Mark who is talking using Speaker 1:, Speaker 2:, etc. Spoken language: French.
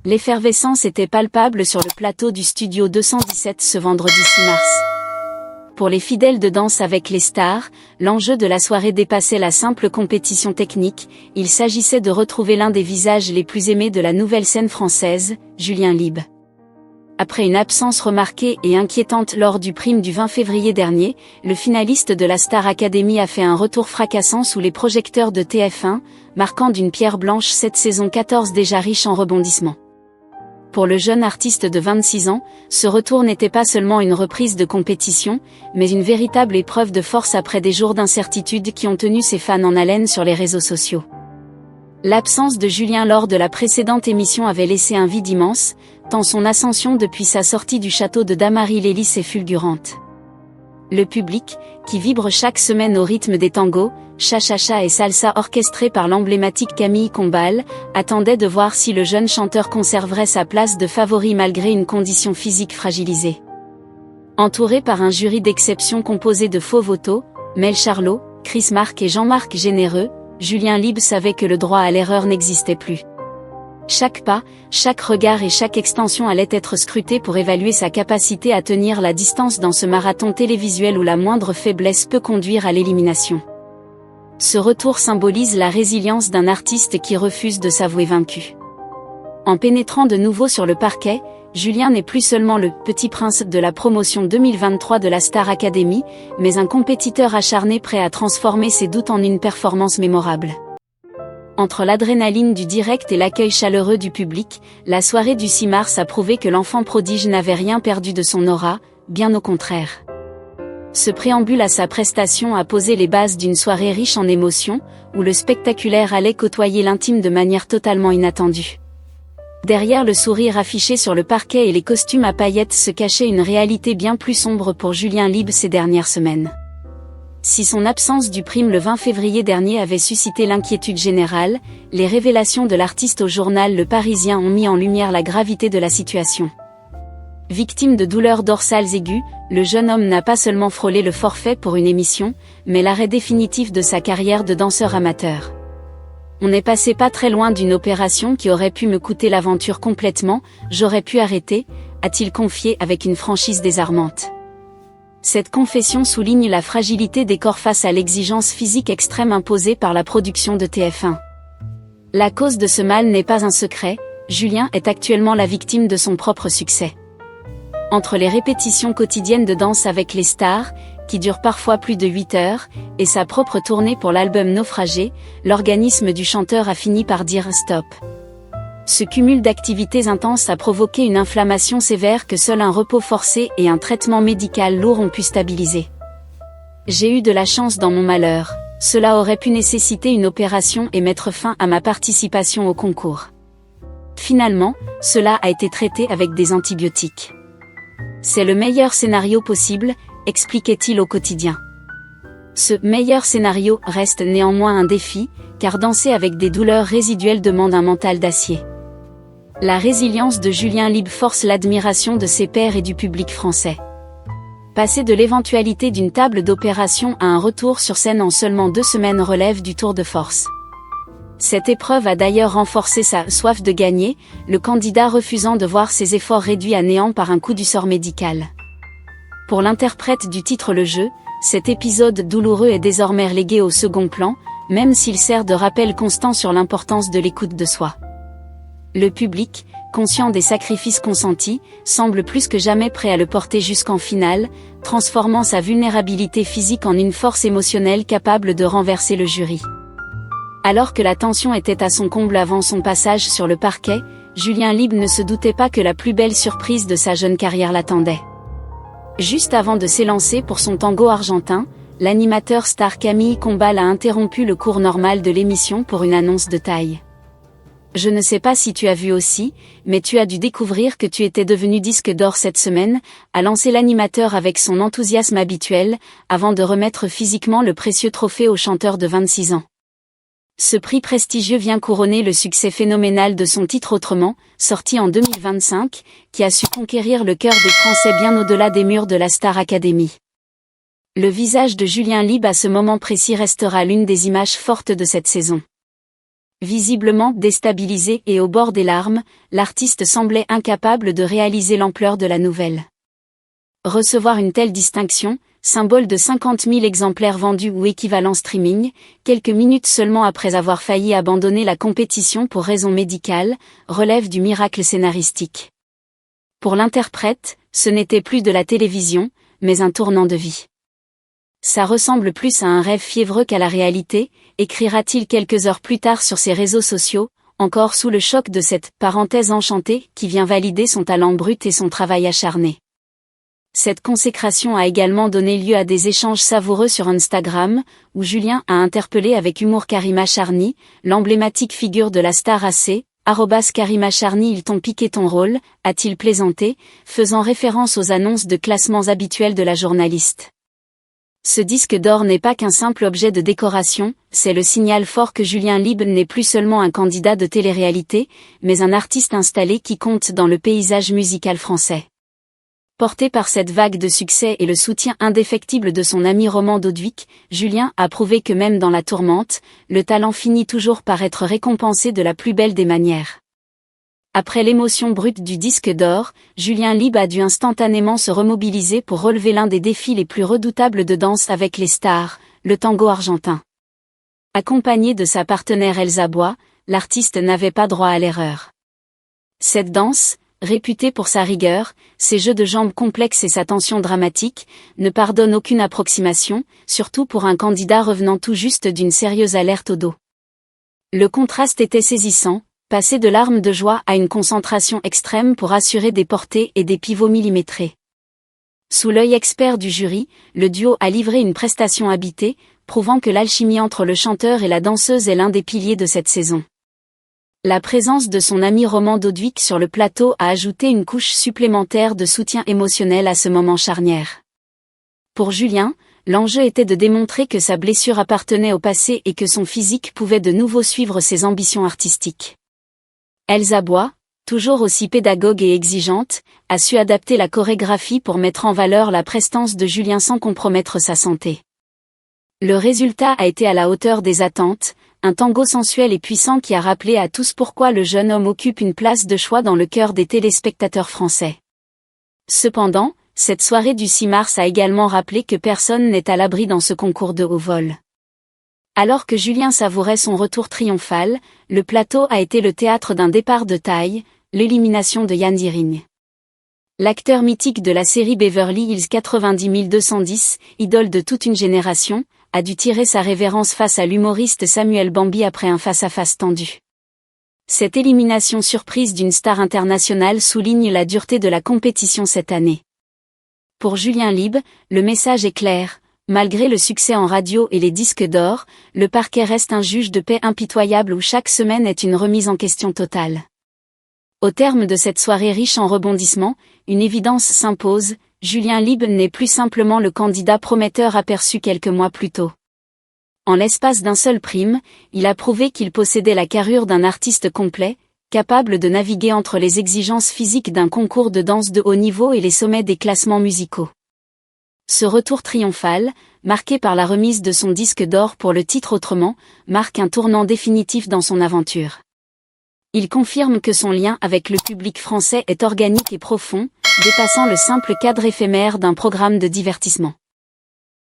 Speaker 1: L'effervescence était palpable sur le plateau du Studio 217 ce vendredi 6 mars. Pour les fidèles de Danse avec les stars, l'enjeu de la soirée dépassait la simple compétition technique, il s'agissait de retrouver l'un des visages les plus aimés de la nouvelle scène française, Julien Lieb. Après une absence remarquée et inquiétante lors du prime du 20 février dernier, le finaliste de la Star Academy a fait un retour fracassant sous les projecteurs de TF1, marquant d'une pierre blanche cette saison 14 déjà riche en rebondissements. Pour le jeune artiste de 26 ans, ce retour n'était pas seulement une reprise de compétition, mais une véritable épreuve de force après des jours d'incertitude qui ont tenu ses fans en haleine sur les réseaux sociaux. L'absence de Julien lors de la précédente émission avait laissé un vide immense, tant son ascension depuis sa sortie du château de Damary-Lélis est fulgurante. Le public, qui vibre chaque semaine au rythme des tangos, cha-cha-cha et salsa orchestrés par l'emblématique Camille Combal, attendait de voir si le jeune chanteur conserverait sa place de favori malgré une condition physique fragilisée. Entouré par un jury d'exception composé de Faux Voto, Mel Charlot, Chris Marc et Jean-Marc Généreux, Julien Lieb savait que le droit à l'erreur n'existait plus. Chaque pas, chaque regard et chaque extension allait être scrutés pour évaluer sa capacité à tenir la distance dans ce marathon télévisuel où la moindre faiblesse peut conduire à l'élimination. Ce retour symbolise la résilience d'un artiste qui refuse de s'avouer vaincu. En pénétrant de nouveau sur le parquet, Julien n'est plus seulement le « petit prince » de la promotion 2023 de la Star Academy, mais un compétiteur acharné prêt à transformer ses doutes en une performance mémorable. Entre l'adrénaline du direct et l'accueil chaleureux du public, la soirée du 6 mars a prouvé que l'enfant prodige n'avait rien perdu de son aura, bien au contraire. Ce préambule à sa prestation a posé les bases d'une soirée riche en émotions, où le spectaculaire allait côtoyer l'intime de manière totalement inattendue. Derrière le sourire affiché sur le parquet et les costumes à paillettes se cachait une réalité bien plus sombre pour Julien Lieb ces dernières semaines. Si son absence du prime le 20 février dernier avait suscité l'inquiétude générale, les révélations de l'artiste au journal Le Parisien ont mis en lumière la gravité de la situation. Victime de douleurs dorsales aiguës, le jeune homme n'a pas seulement frôlé le forfait pour une émission, mais l'arrêt définitif de sa carrière de danseur amateur. On n'est passé pas très loin d'une opération qui aurait pu me coûter l'aventure complètement, j'aurais pu arrêter, a-t-il confié avec une franchise désarmante. Cette confession souligne la fragilité des corps face à l'exigence physique extrême imposée par la production de TF1. La cause de ce mal n'est pas un secret, Julien est actuellement la victime de son propre succès. Entre les répétitions quotidiennes de Danse avec les stars, qui durent parfois plus de 8 heures, et sa propre tournée pour l'album Naufragé, l'organisme du chanteur a fini par dire stop. Ce cumul d'activités intenses a provoqué une inflammation sévère que seul un repos forcé et un traitement médical lourd ont pu stabiliser. J'ai eu de la chance dans mon malheur, cela aurait pu nécessiter une opération et mettre fin à ma participation au concours. Finalement, cela a été traité avec des antibiotiques. C'est le meilleur scénario possible, expliquait-il au quotidien. Ce meilleur scénario reste néanmoins un défi, car danser avec des douleurs résiduelles demande un mental d'acier. La résilience de Julien Lieb force l'admiration de ses pairs et du public français. Passer de l'éventualité d'une table d'opération à un retour sur scène en seulement 2 semaines relève du tour de force. Cette épreuve a d'ailleurs renforcé sa soif de gagner, le candidat refusant de voir ses efforts réduits à néant par un coup du sort médical. Pour l'interprète du titre Le Jeu, cet épisode douloureux est désormais relégué au second plan, même s'il sert de rappel constant sur l'importance de l'écoute de soi. Le public, conscient des sacrifices consentis, semble plus que jamais prêt à le porter jusqu'en finale, transformant sa vulnérabilité physique en une force émotionnelle capable de renverser le jury. Alors que la tension était à son comble avant son passage sur le parquet, Julien Lieb ne se doutait pas que la plus belle surprise de sa jeune carrière l'attendait. Juste avant de s'élancer pour son tango argentin, l'animateur star Camille Combal a interrompu le cours normal de l'émission pour une annonce de taille. Je ne sais pas si tu as vu aussi, mais tu as dû découvrir que tu étais devenu disque d'or cette semaine, a lancé l'animateur avec son enthousiasme habituel, avant de remettre physiquement le précieux trophée au chanteur de 26 ans. Ce prix prestigieux vient couronner le succès phénoménal de son titre Autrement, sorti en 2025, qui a su conquérir le cœur des Français bien au-delà des murs de la Star Academy. Le visage de Julien Lieb à ce moment précis restera l'une des images fortes de cette saison. Visiblement déstabilisé et au bord des larmes, l'artiste semblait incapable de réaliser l'ampleur de la nouvelle. Recevoir une telle distinction, symbole de 50 000 exemplaires vendus ou équivalent streaming, quelques minutes seulement après avoir failli abandonner la compétition pour raisons médicales, relève du miracle scénaristique. Pour l'interprète, ce n'était plus de la télévision, mais un tournant de vie. Ça ressemble plus à un rêve fiévreux qu'à la réalité, écrira-t-il quelques heures plus tard sur ses réseaux sociaux, encore sous le choc de cette « parenthèse enchantée » qui vient valider son talent brut et son travail acharné. Cette consécration a également donné lieu à des échanges savoureux sur Instagram, où Julien a interpellé avec humour Karima Charny, l'emblématique figure de la star AC, @ Karima Charny, ils t'ont piqué ton rôle, a-t-il plaisanté, faisant référence aux annonces de classements habituels de la journaliste. Ce disque d'or n'est pas qu'un simple objet de décoration, c'est le signal fort que Julien Lieb n'est plus seulement un candidat de télé-réalité, mais un artiste installé qui compte dans le paysage musical français. Porté par cette vague de succès et le soutien indéfectible de son ami Roman Dodwick, Julien a prouvé que même dans la tourmente, le talent finit toujours par être récompensé de la plus belle des manières. Après l'émotion brute du disque d'or, Julien Lieb a dû instantanément se remobiliser pour relever l'un des défis les plus redoutables de Danse avec les stars, le tango argentin. Accompagné de sa partenaire Elsa Bois, l'artiste n'avait pas droit à l'erreur. Cette danse, réputée pour sa rigueur, ses jeux de jambes complexes et sa tension dramatique, ne pardonne aucune approximation, surtout pour un candidat revenant tout juste d'une sérieuse alerte au dos. Le contraste était saisissant, passer de larmes de joie à une concentration extrême pour assurer des portées et des pivots millimétrés. Sous l'œil expert du jury, le duo a livré une prestation habitée, prouvant que l'alchimie entre le chanteur et la danseuse est l'un des piliers de cette saison. La présence de son ami Roman Dodwick sur le plateau a ajouté une couche supplémentaire de soutien émotionnel à ce moment charnière. Pour Julien, l'enjeu était de démontrer que sa blessure appartenait au passé et que son physique pouvait de nouveau suivre ses ambitions artistiques. Elsa Bois, toujours aussi pédagogue et exigeante, a su adapter la chorégraphie pour mettre en valeur la prestance de Julien sans compromettre sa santé. Le résultat a été à la hauteur des attentes, un tango sensuel et puissant qui a rappelé à tous pourquoi le jeune homme occupe une place de choix dans le cœur des téléspectateurs français. Cependant, cette soirée du 6 mars a également rappelé que personne n'est à l'abri dans ce concours de haut vol. Alors que Julien savourait son retour triomphal, le plateau a été le théâtre d'un départ de taille, l'élimination de Yann Diring. L'acteur mythique de la série Beverly Hills 90210, idole de toute une génération, a dû tirer sa révérence face à l'humoriste Samuel Bambi après un face-à-face tendu. Cette élimination surprise d'une star internationale souligne la dureté de la compétition cette année. Pour Julien Lieb, le message est clair. Malgré le succès en radio et les disques d'or, le parquet reste un juge de paix impitoyable où chaque semaine est une remise en question totale. Au terme de cette soirée riche en rebondissements, une évidence s'impose, Julien Lieb n'est plus simplement le candidat prometteur aperçu quelques mois plus tôt. En l'espace d'un seul prime, il a prouvé qu'il possédait la carrure d'un artiste complet, capable de naviguer entre les exigences physiques d'un concours de danse de haut niveau et les sommets des classements musicaux. Ce retour triomphal, marqué par la remise de son disque d'or pour le titre Autrement, marque un tournant définitif dans son aventure. Il confirme que son lien avec le public français est organique et profond, dépassant le simple cadre éphémère d'un programme de divertissement.